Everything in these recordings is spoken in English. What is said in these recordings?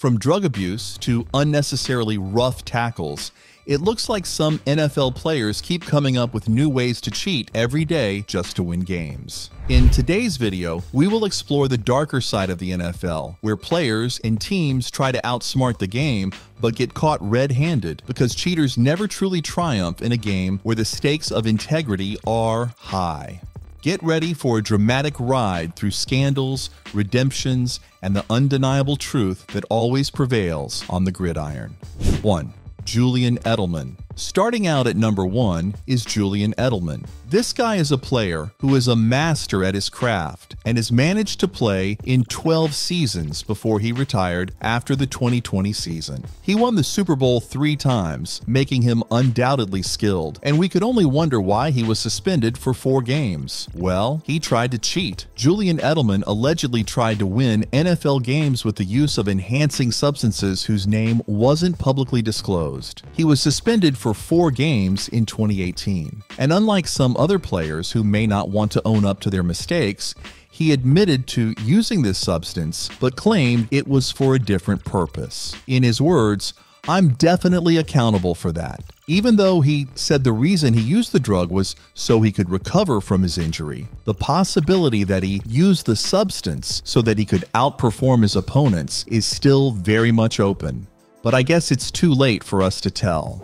From drug abuse to unnecessarily rough tackles, it looks like some NFL players keep coming up with new ways to cheat every day just to win games. In today's video, we will explore the darker side of the NFL, where players and teams try to outsmart the game but get caught red-handed because cheaters never truly triumph in a game where the stakes of integrity are high. Get ready for a dramatic ride through scandals, redemptions, and the undeniable truth that always prevails on the gridiron. 1. Julian Edelman. Starting out at number 1 is Julian Edelman. This guy is a player who is a master at his craft and has managed to play in 12 seasons before he retired after the 2020 season. He won the Super Bowl 3 times, making him undoubtedly skilled, and we could only wonder why he was suspended for 4 games. Well, he tried to cheat. Julian Edelman allegedly tried to win NFL games with the use of enhancing substances whose name wasn't publicly disclosed. He was suspended for 4 games in 2018. And unlike some other players who may not want to own up to their mistakes, he admitted to using this substance, but claimed it was for a different purpose. In his words, "I'm definitely accountable for that." Even though he said the reason he used the drug was so he could recover from his injury, the possibility that he used the substance so that he could outperform his opponents is still very much open. But I guess it's too late for us to tell.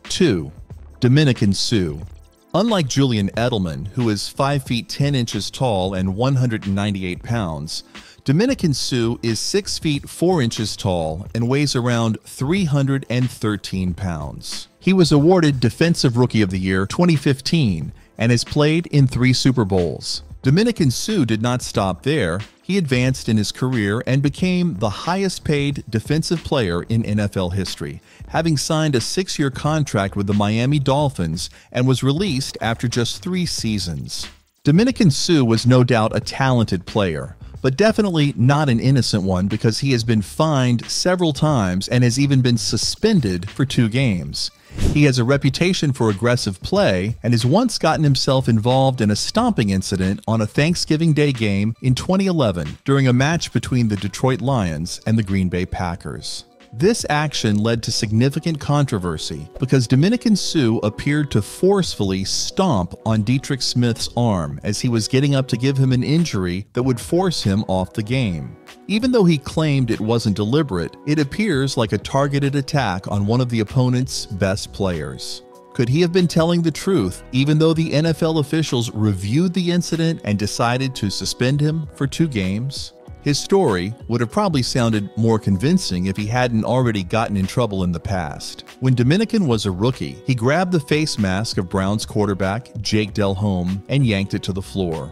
2. Dominican Sue. Unlike Julian Edelman, who is 5 feet 10 inches tall and 198 pounds, Dominican Sue is 6 feet 4 inches tall and weighs around 313 pounds. He was awarded Defensive Rookie of the Year 2015 and has played in 3 Super Bowls. Dominican Sue did not stop there. He advanced in his career and became the highest-paid defensive player in NFL history, having signed a 6-year contract with the Miami Dolphins and was released after just 3 seasons. Dominican Sue was no doubt a talented player, but definitely not an innocent one because he has been fined several times and has even been suspended for 2 games. He has a reputation for aggressive play and has once gotten himself involved in a stomping incident on a Thanksgiving Day game in 2011 during a match between the Detroit Lions and the Green Bay Packers. This action led to significant controversy because Dominican Sue appeared to forcefully stomp on Dietrich Smith's arm as he was getting up to give him an injury that would force him off the game. Even though he claimed it wasn't deliberate, it appears like a targeted attack on one of the opponent's best players. Could he have been telling the truth even though the NFL officials reviewed the incident and decided to suspend him for 2 games? His story would have probably sounded more convincing if he hadn't already gotten in trouble in the past. When Dominican was a rookie, he grabbed the face mask of Browns quarterback Jake Delhomme and yanked it to the floor.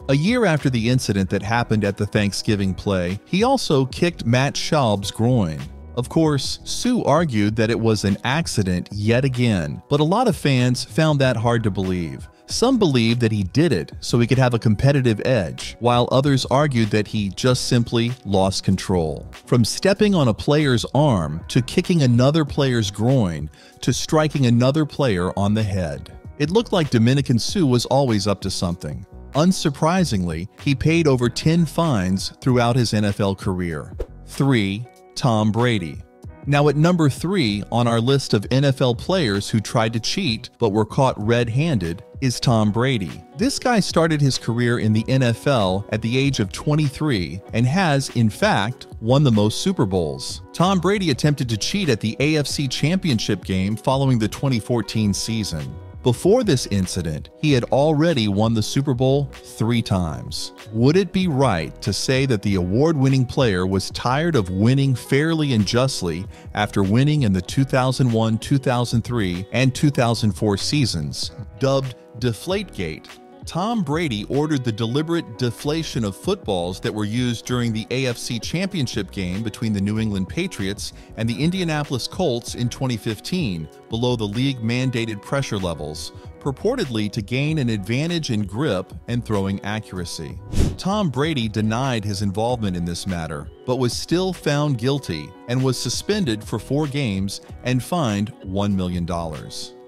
A year after the incident that happened at the Thanksgiving play, he also kicked Matt Schaub's groin. Of course, Sue argued that it was an accident yet again, but a lot of fans found that hard to believe. Some believed that he did it so he could have a competitive edge, while others argued that he just simply lost control. From stepping on a player's arm to kicking another player's groin to striking another player on the head. It looked like Dominican Sue was always up to something. Unsurprisingly, he paid over 10 fines throughout his NFL career. 3. Tom Brady. Now at number 3 on our list of NFL players who tried to cheat but were caught red-handed is Tom Brady. This guy started his career in the NFL at the age of 23 and has, in fact, won the most Super Bowls. Tom Brady attempted to cheat at the AFC Championship game following the 2014 season. Before this incident, he had already won the Super Bowl 3 times. Would it be right to say that the award-winning player was tired of winning fairly and justly after winning in the 2001, 2003, and 2004 seasons, dubbed Deflategate? Tom Brady ordered the deliberate deflation of footballs that were used during the AFC Championship game between the New England Patriots and the Indianapolis Colts in 2015, below the league-mandated pressure levels, purportedly to gain an advantage in grip and throwing accuracy. Tom Brady denied his involvement in this matter, but was still found guilty and was suspended for 4 games and fined $1 million.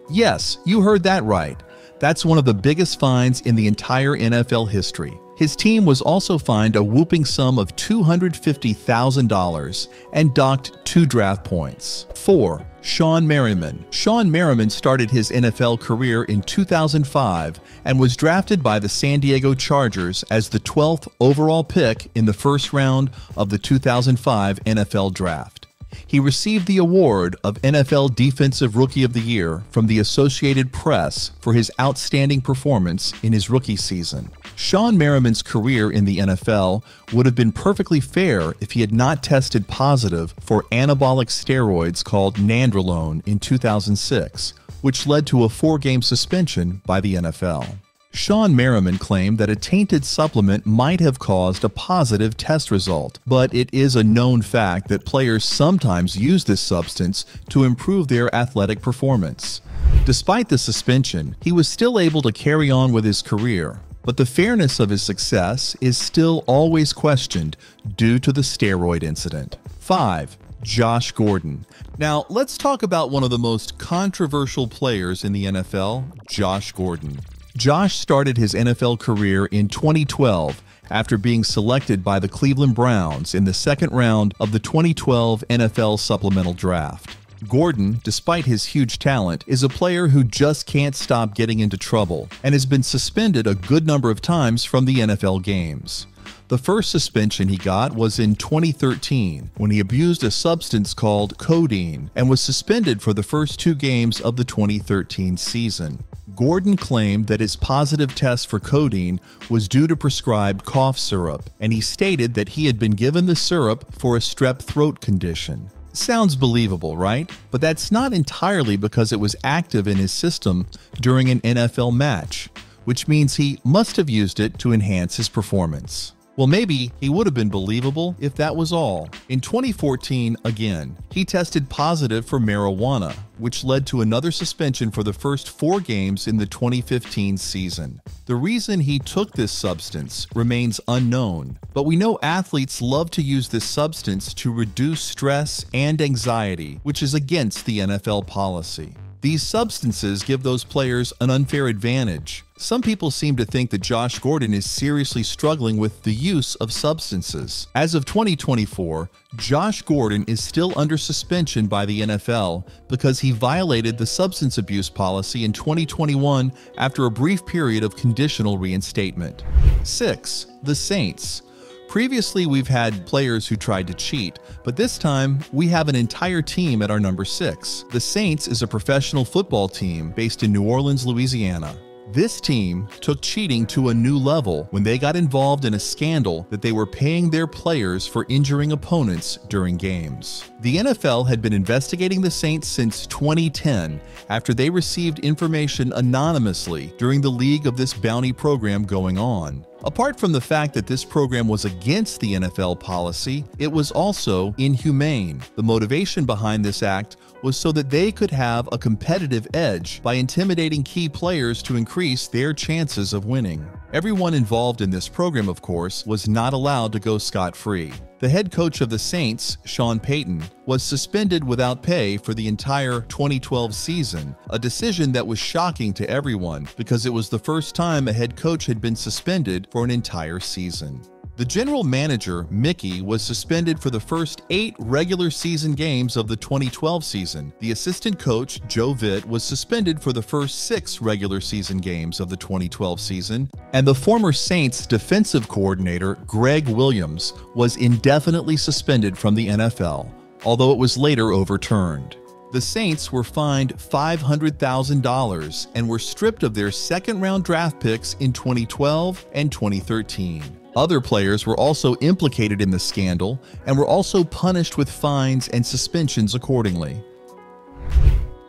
Yes, you heard that right. That's one of the biggest fines in the entire NFL history. His team was also fined a whooping sum of $250,000 and docked 2 draft points. 4. Sean Merriman. Sean Merriman started his NFL career in 2005 and was drafted by the San Diego Chargers as the 12th overall pick in the first round of the 2005 NFL Draft. He received the award of NFL Defensive Rookie of the Year from the Associated Press for his outstanding performance in his rookie season. Sean Merriman's career in the NFL would have been perfectly fair if he had not tested positive for anabolic steroids called nandrolone in 2006, which led to a 4-game suspension by the NFL. Sean Merriman claimed that a tainted supplement might have caused a positive test result, but it is a known fact that players sometimes use this substance to improve their athletic performance. Despite the suspension, he was still able to carry on with his career, but the fairness of his success is still always questioned due to the steroid incident. 5. Josh Gordon. Now, let's talk about one of the most controversial players in the NFL, Josh Gordon. Josh started his NFL career in 2012 after being selected by the Cleveland Browns in the 2nd round of the 2012 NFL Supplemental Draft. Gordon, despite his huge talent, is a player who just can't stop getting into trouble and has been suspended a good number of times from the NFL games. The first suspension he got was in 2013 when he abused a substance called codeine and was suspended for the first 2 games of the 2013 season. Gordon claimed that his positive test for codeine was due to prescribed cough syrup, and he stated that he had been given the syrup for a strep throat condition. Sounds believable, right? But that's not entirely because it was active in his system during an NFL match, which means he must have used it to enhance his performance. Well, maybe he would have been believable if that was all. In 2014, again, he tested positive for marijuana, which led to another suspension for the first 4 games in the 2015 season. The reason he took this substance remains unknown, but we know athletes love to use this substance to reduce stress and anxiety, which is against the NFL policy. These substances give those players an unfair advantage. Some people seem to think that Josh Gordon is seriously struggling with the use of substances. As of 2024, Josh Gordon is still under suspension by the NFL because he violated the substance abuse policy in 2021 after a brief period of conditional reinstatement. 6. The Saints. Previously, we've had players who tried to cheat, but this time we have an entire team at our number 6. The Saints is a professional football team based in New Orleans, Louisiana. This team took cheating to a new level when they got involved in a scandal that they were paying their players for injuring opponents during games. The NFL had been investigating the Saints since 2010 after they received information anonymously during the league of this bounty program going on. Apart from the fact that this program was against the NFL policy, it was also inhumane. The motivation behind this act was so that they could have a competitive edge by intimidating key players to increase their chances of winning. Everyone involved in this program, of course, was not allowed to go scot-free. The head coach of the Saints, Sean Payton, was suspended without pay for the entire 2012 season, a decision that was shocking to everyone because it was the first time a head coach had been suspended for an entire season. The general manager, Mickey, was suspended for the first 8 regular season games of the 2012 season. The assistant coach, Joe Vitt, was suspended for the first 6 regular season games of the 2012 season, and the former Saints defensive coordinator, Greg Williams, was indefinitely suspended from the NFL, although it was later overturned. The Saints were fined $500,000 and were stripped of their second-round draft picks in 2012 and 2013. Other players were also implicated in the scandal and were also punished with fines and suspensions accordingly.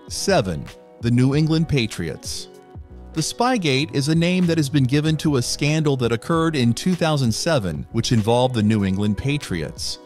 7. The New England Patriots. The Spygate is a name that has been given to a scandal that occurred in 2007, which involved the New England Patriots.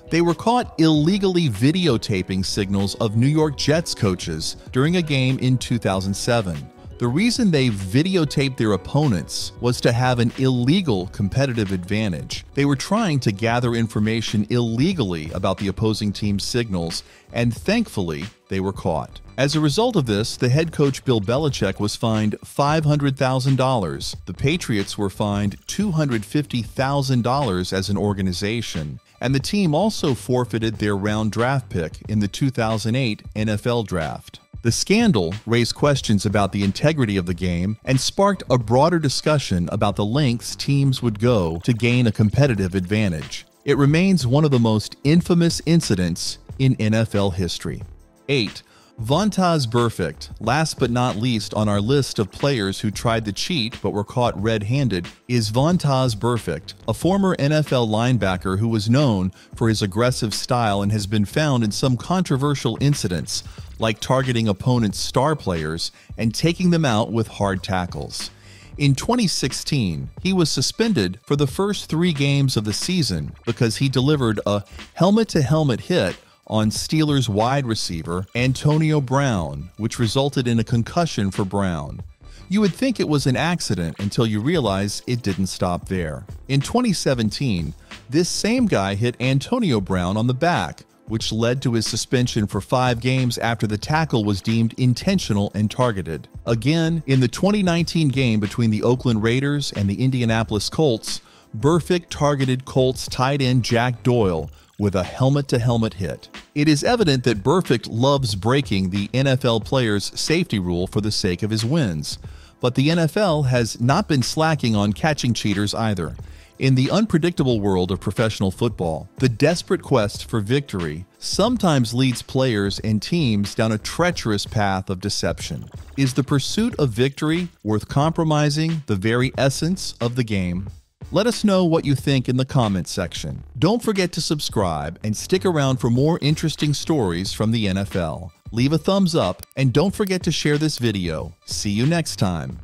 They were caught illegally videotaping signals of New York Jets coaches during a game in 2007. The The reason they videotaped their opponents was to have an illegal competitive advantage. They were trying to gather information illegally about the opposing team's signals, and thankfully, they were caught. As a result of this, the head coach Bill Belichick was fined $500,000. The Patriots were fined $250,000 as an organization, and the team also forfeited their round draft pick in the 2008 NFL Draft. The scandal raised questions about the integrity of the game and sparked a broader discussion about the lengths teams would go to gain a competitive advantage. It remains one of the most infamous incidents in NFL history. 8. Vontaze Burfict. Last but not least on our list of players who tried to cheat but were caught red-handed is Vontaze Burfict, a former NFL linebacker who was known for his aggressive style and has been found in some controversial incidents, like targeting opponents' star players and taking them out with hard tackles. In 2016, he was suspended for the first 3 games of the season because he delivered a helmet-to-helmet hit on Steelers wide receiver Antonio Brown, which resulted in a concussion for Brown. You would think it was an accident until you realize it didn't stop there. In 2017, this same guy hit Antonio Brown on the back, which led to his suspension for 5 games after the tackle was deemed intentional and targeted. Again, in the 2019 game between the Oakland Raiders and the Indianapolis Colts, Burfict targeted Colts tight end Jack Doyle with a helmet-to-helmet hit. It is evident that Burfict loves breaking the NFL player's safety rule for the sake of his wins, but the NFL has not been slacking on catching cheaters either. In the unpredictable world of professional football, the desperate quest for victory sometimes leads players and teams down a treacherous path of deception. Is the pursuit of victory worth compromising the very essence of the game? Let us know what you think in the comments section. Don't forget to subscribe and stick around for more interesting stories from the NFL. Leave a thumbs up and don't forget to share this video. See you next time.